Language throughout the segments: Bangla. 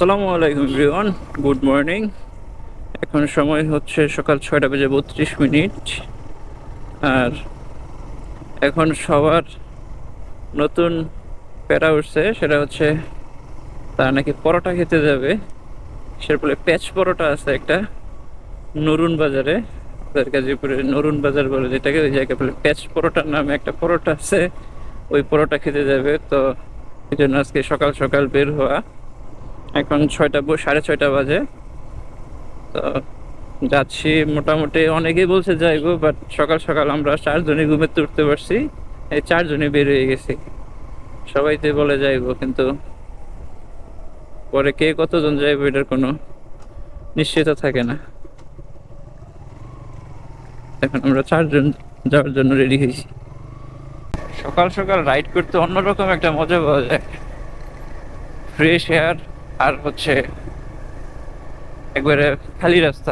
আসসালামু আলাইকুম এভরিওয়ান, গুড মর্নিং। এখন সময় হচ্ছে সকাল 6টা বেজে 32 মিনিট। আর এখন সবার নতুন প্যারা উঠছে, সেটা হচ্ছে তারা নাকি পরোটা খেতে যাবে। সেটা বলে পেঁচ পরোটা আছে একটা নরুন বাজারে, আমাদের গাজীপুরে নরুন বাজার বলে যেটাকে, ওই জায়গায় বলে পেঁচ পরোটার নামে একটা পরোটা আছে। ওই পরোটা খেতে যাবে, তো এই জন্য আজকে সকাল সকাল বের হওয়া। এখন 6টা 6:30 বাজে। তো যাচ্ছি, মোটামুটি অনেকেই বলছে যাইবো, বাট সকাল সকাল আমরা 4জনই ঘুমেতে উঠতে পারছি। এই 4জনই বের হয়ে গেছি। সবাই তো বলে যাইবো, কিন্তু পরে কে কতজন যাইবো এটার কোনো নিশ্চয়তা থাকে না। এখন আমরা 4জন যাওয়ার জন্য রেডি হয়েছি। সকাল সকাল রাইড করতে অন্যরকম একটা মজা পাওয়া যায়, ফ্রেশ এয়ার, আর হচ্ছে একবারে খালি রাস্তা,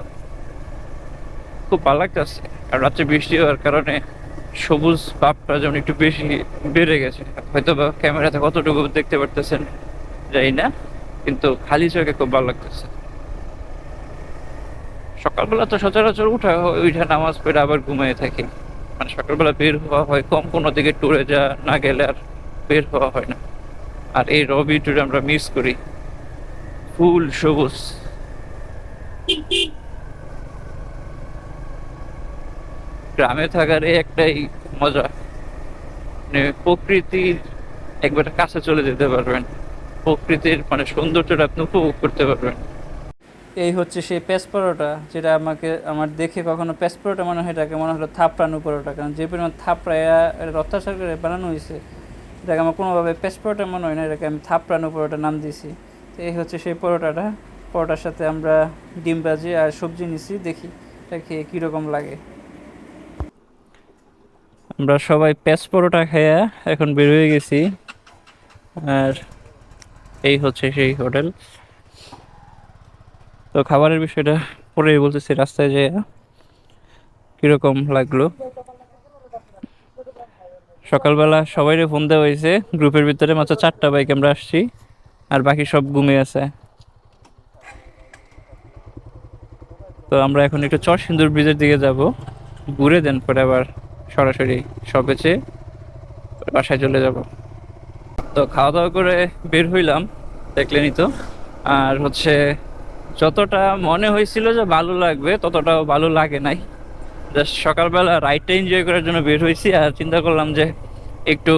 খুব ভালো লাগতেছে। আর রাত্রে বৃষ্টি হওয়ার কারণে সবুজ ভাবটা যেমন একটু বেশি বেড়ে গেছে। হয়তো বা ক্যামেরাতে কতটুকু দেখতে পারতেছেন জানি না, কিন্তু খালি চোখে খুব ভালো লাগতেছে। সকালবেলা তো সচরাচর উঠা নামাজ পড়ে আবার ঘুমিয়ে থাকি। মানে সকালবেলা বের হওয়া হয় কম, কোনো দিকে ট্যুরে না গেলে আর বের হওয়া হয় না। আর এই রবি ট্যুরে আমরা মিস করি, ফুল সবুজ। গ্রামে থাকার এই একটাই মজা, মানে প্রকৃতির একবার কাছে চলে যেতে পারবেন, প্রকৃতির মানে সৌন্দর্যটা আপনি উপভোগ করতে পারবেন। এই হচ্ছে সেই পেঁচ পরোটা, যেটা আমার দেখে কখনো পেঁচ পরোটা মনে হয়, এটাকে মনে হলো থাপড়ানো পরোটা, কারণ যে পরিমাণ থাপড়াইয়া এটা অত্যাচার করে বানানো হয়েছে, এটাকে আমার কোনোভাবে পেঁচ পরোটা মনে হয় না, এটাকে আমি থাপড়ানো পরোটা নাম দিয়েছি। তো এই হচ্ছে সেই পরোটাটা। পরোটার সাথে আমরা ডিম ভাজি আর সবজি নিছি, দেখি এটা খেয়ে কীরকম লাগে। আমরা সবাই পেঁচ পরোটা খাইয়া এখন বের হয়ে গেছি। আর এই হচ্ছে সেই হোটেল। তো খাবারের বিষয়টা পরেই বলতেছি, রাস্তায় যে কিরকম লাগলো। সকালবেলা সবাইরে ফোন দেওয়া হয়েছে, গ্রুপের ভিতরে মাত্র 4টা বাইক আমরা আসছি, আর বাকি সব ঘুমিয়ে আছে। তো আমরা এখন একটু চরসিন্দুর ব্রিজের দিকে যাব, ঘুরে দেন পরে আবার সরাসরি সবেচে বাসায় চলে যাব। তো খাওয়া দাওয়া করে বের হইলাম, দেখলেনই তো। আর হচ্ছে যতটা মনে হয়েছিল যে ভালো লাগবে, ততটাও ভালো লাগে নাই। জাস্ট সকালবেলা রাইডটা এনজয় করার জন্য বের হয়েছি, আর চিন্তা করলাম যে একটু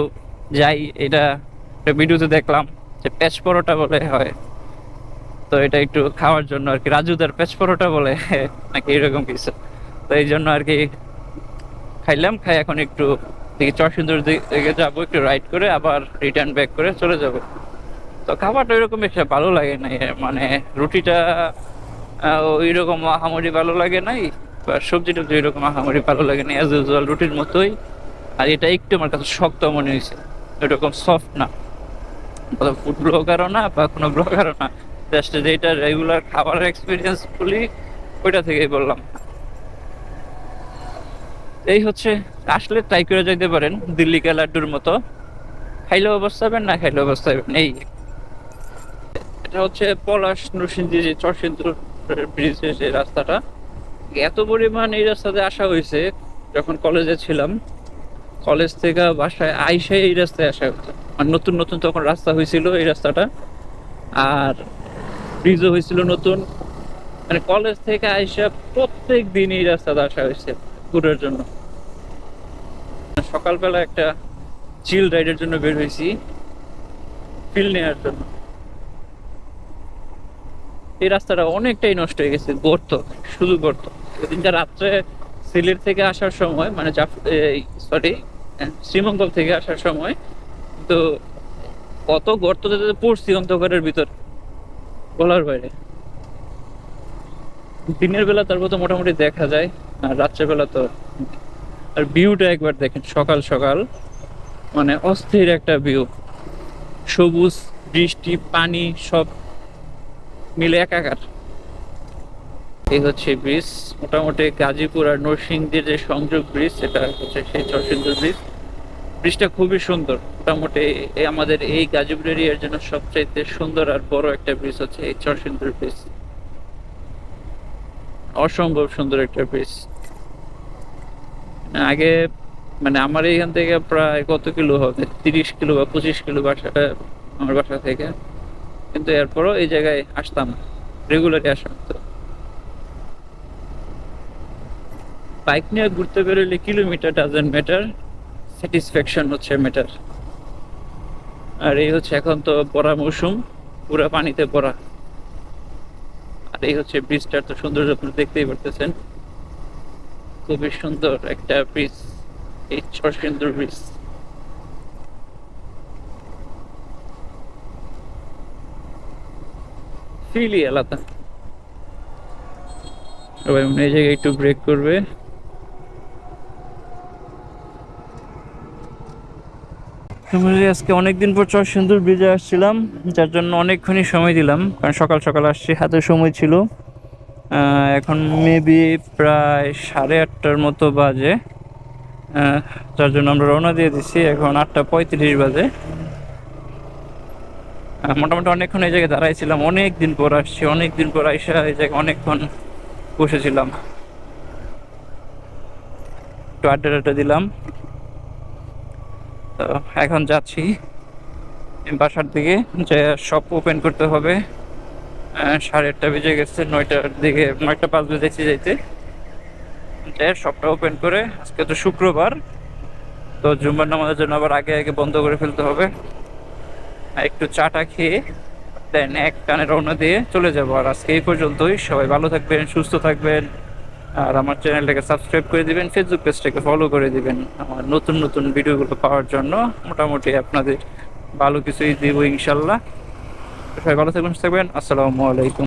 যাই। এটা একটা ভিডিওতে দেখলাম যে পেঁচ পরোটা বলে হয়, তো এটা একটু খাওয়ার জন্য আর কি, রাজুদার পেঁচ পরোটা বলে নাকি এরকম কিছু। তো এই জন্য আর কি খাইলাম, খাই এখন একটু দিকে চরসিন্দুর দিকে যাবো, একটু রাইড করে আবার রিটার্ন ব্যাক করে চলে যাব। তো খাবারটা ওইরকম বেশি ভালো লাগে নাই, মানে রুটিটা ওই রকম আহামরি ভালো লাগে নাই, বা সবজি টবজি ওইরকম আহামরি ভালো লাগে নাই, অ্যাজ ইউজুয়াল রুটির মতোই। আর এটা একটু আমার কাছে শক্ত মনে হয়েছে, ওইরকম সফট না। ফুড ব্লগারও না বা কোনো ব্লগারও না, জাস্ট যেটা রেগুলার খাবারের এক্সপিরিয়েন্স বলি ওইটা থেকেই বললাম। এই হচ্ছে, আসলে ট্রাই করে যাইতে পারেন দিল্লি কা লাড্ডুর মতো, খাইলেও অবস্থা পাবেন, না খাইলেও অবস্থা পাবেন। এই এটা হচ্ছে পলাশ নরসিংদী যে চরসিন্দুর ব্রিজের যে রাস্তাটা, এত পরিমাণ এই রাস্তাতে আসা হয়েছে যখন কলেজে ছিলাম। কলেজ থেকে বাসায় আইসে এই রাস্তায় আসা হতো, আর নতুন নতুন তখন রাস্তা হয়েছিল এই রাস্তাটা, আর ব্রিজও হয়েছিল নতুন। মানে কলেজ থেকে আইসা প্রত্যেক দিন এই রাস্তাতে আসা হয়েছে ঘুরার জন্য। সকালবেলা একটা চিল রাইডের জন্য বের হয়েছি, ফিল নেওয়ার জন্য। এই রাস্তাটা অনেকটাই নষ্ট হয়ে গেছে, গর্ত, শুধু গর্ত। ওদিনটা রাত্রে সিলেট থেকে আসার সময়, মানে সরি শ্রীমঙ্গল থেকে আসার সময়, তো কত গর্ত পড়ছি অন্ধকারের ভিতর, বলার বাইরে। দিনের বেলা তারপর তো মোটামুটি দেখা যায়, আর রাত্রের বেলা তো, আর ভিউটা একবার দেখেন সকাল সকাল, মানে অস্থির একটা ভিউ, সবুজ, বৃষ্টি, পানি সব মিলে একাকার। এই হচ্ছে ব্রিজ, মোটামুটি গাজীপুর আর নরসিংদীর যে সংযোগ ব্রিজ, সেটা হচ্ছে সেই চরসিন্দুর ব্রিজ। ব্রিজটা খুবই সুন্দর, মোটামুটি এই আমাদের এই গাজীপুর এরিয়ার জন্য সবচাইতে সুন্দর আর বড় একটা ব্রিজ হচ্ছে এই চরসিন্দুর ব্রিজ। অসম্ভব সুন্দর একটা ব্রিজ। আগে মানে আমার এইখান থেকে প্রায় কত কিলো হবে, 30 কিলো বা 25 কিলো বাসা, আমার বাসা থেকে। কিন্তু এরপরও এই জায়গায় আসতাম, রেগুলারই আসতাম। তো বাইক নিয়ে ঘুরতে বেরোলে কিলোমিটার ডাজেন্ট ম্যাটার, স্যাটিসফ্যাকশন হচ্ছে ম্যাটার। আর এই হচ্ছে এখন তো পড়া মৌসুম, পুরা পানিতে পড়া। আর এই হচ্ছে ব্রিজটার তো সৌন্দর্য আপনারা দেখতেই পারতেছেন, খুবই সুন্দর একটা ব্রিজ, এই চরসিন্দুর ব্রিজ। ফিলই আলাদা। সবাই মনে হয় এই জায়গায় একটু ব্রেক করবে। আজকে অনেকদিন পর চরসিন্দুর ব্রিজে আসছিলাম, যার জন্য অনেকক্ষণই সময় দিলাম, কারণ সকাল সকাল আসছি, হাতে সময় ছিল। এখন মেবি প্রায় 8:30টার মতো বাজে। যার জন্য আমরা রওনা দিয়ে দিচ্ছি, এখন 8:35 বাজে। মোটামুটি অনেকক্ষণ এই জায়গায় দাঁড়াইছিলাম, অনেক দিন পর আসছি, অনেক দিন পর আইসা এই জায়গায় অনেকক্ষণ বসেছিলাম, একটু আড্ডা টাড্ডা দিলাম। তো এখন যাচ্ছি বাসার দিকে, যে শপ ওপেন করতে হবে। 8:30 বেজে গেছে, 9টার দিকে, 9:05 বেজেছি যাইতে। যে শপটা ওপেন করে, আজকে তো শুক্রবার, তো জুম্মার নামাজের জন্য আবার আগে আগে বন্ধ করে ফেলতে হবে। একটু চাটা খেয়ে দেন এক টানে রওনা দিয়ে চলে যাবো। আর আজকে এই পর্যন্তই, সবাই ভালো থাকবেন, সুস্থ থাকবেন। আর আমার চ্যানেলটাকে সাবস্ক্রাইব করে দিবেন, ফেসবুক পেজটাকে ফলো করে দিবেন আমার নতুন নতুন ভিডিওগুলো পাওয়ার জন্য। মোটামুটি আপনাদের ভালো কিছুই দিব ইনশাল্লাহ। সবাই ভালো থাকবেন, সুস্থ থাকবেন। আসসালামু আলাইকুম।